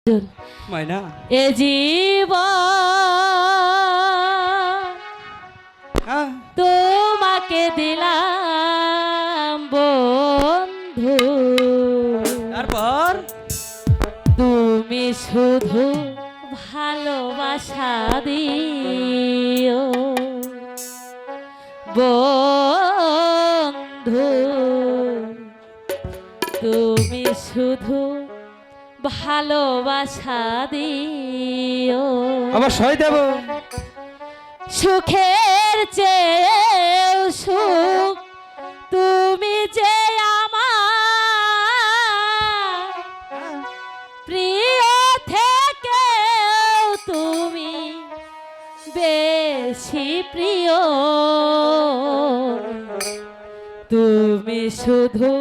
মাইনা এ জীবন তোমাকে দিলাম বন্ধু, তারপর তুমি শুধু ভালোবাসা দিও বন্ধু, তুমি শুধু ভালোবাসা দিও। অবশ্যই দেব। সুখের চেয়েও সুখ তুমি যে আমার প্রিয় থেকেও তুমি বেশি প্রিয়, তুমি শুধু